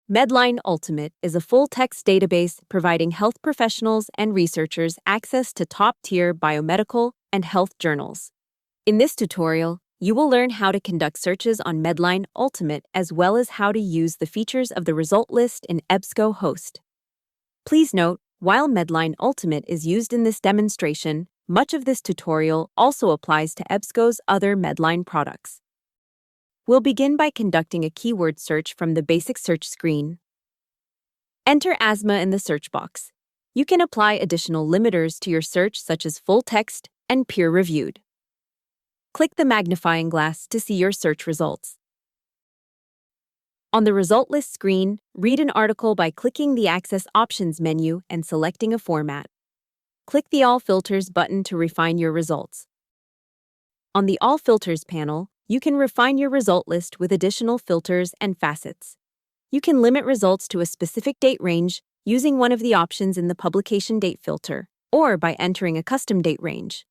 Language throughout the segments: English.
MEDLINE Ultimate is a full-text database providing health professionals and researchers access to top-tier biomedical and health journals. In this tutorial, you will learn how to conduct searches on MEDLINE Ultimate as well as how to use the features of the result list in EBSCOhost. Please note, while MEDLINE Ultimate is used in this demonstration, much of this tutorial also applies to EBSCO's other MEDLINE products. We'll begin by conducting a keyword search from the basic search screen. Enter asthma in the search box. You can apply additional limiters to your search such as full text and peer-reviewed. Click the magnifying glass to see your search results. On the result list screen, read an article by clicking the Access Options menu and selecting a format. Click the All Filters button to refine your results. On the All Filters panel, you can refine your result list with additional filters and facets. You can limit results to a specific date range using one of the options in the publication date filter, or by entering a custom date range.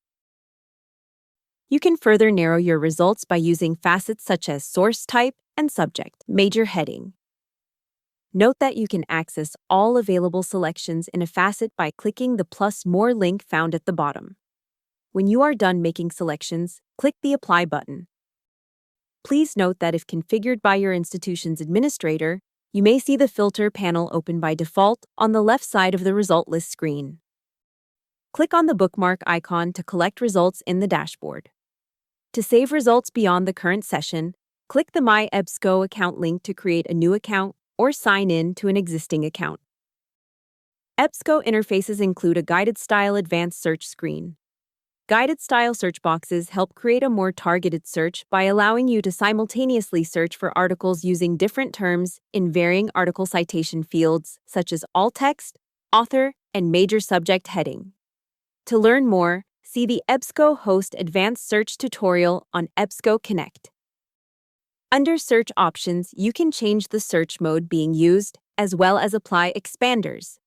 You can further narrow your results by using facets such as source type and subject, major heading. Note that you can access all available selections in a facet by clicking the + More link found at the bottom. When you are done making selections, click the Apply button. Please note that if configured by your institution's administrator, you may see the filter panel open by default on the left side of the result list screen. Click on the bookmark icon to collect results in the dashboard. To save results beyond the current session, click the My EBSCO account link to create a new account or sign in to an existing account. EBSCO interfaces include a guided style advanced search screen. Guided style search boxes help create a more targeted search by allowing you to simultaneously search for articles using different terms in varying article citation fields such as alt text, author, and major subject heading. To learn more, see the EBSCOhost Advanced Search tutorial on EBSCO Connect. Under Search Options, you can change the search mode being used as well as apply expanders.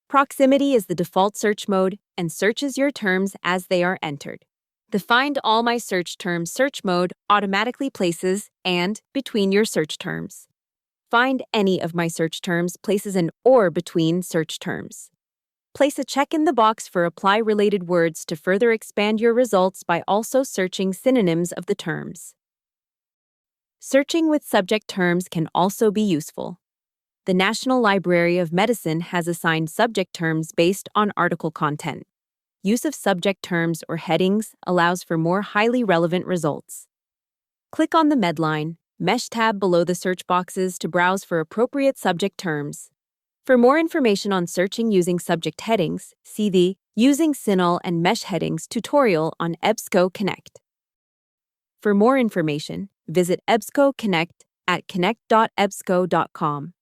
Proximity is the default search mode and searches your terms as they are entered. The Find All My Search Terms search mode automatically places and between your search terms. Find Any of My Search Terms places an or between search terms. Place a check in the box for Apply related words to further expand your results by also searching synonyms of the terms. Searching with subject terms can also be useful. The National Library of Medicine has assigned subject terms based on article content. Use of subject terms or headings allows for more highly relevant results. Click on the MEDLINE Mesh tab below the search boxes to browse for appropriate subject terms. For more information on searching using subject headings, see the Using Synol and Mesh Headings tutorial on EBSCO Connect. For more information, visit EBSCO Connect at connect.ebsco.com.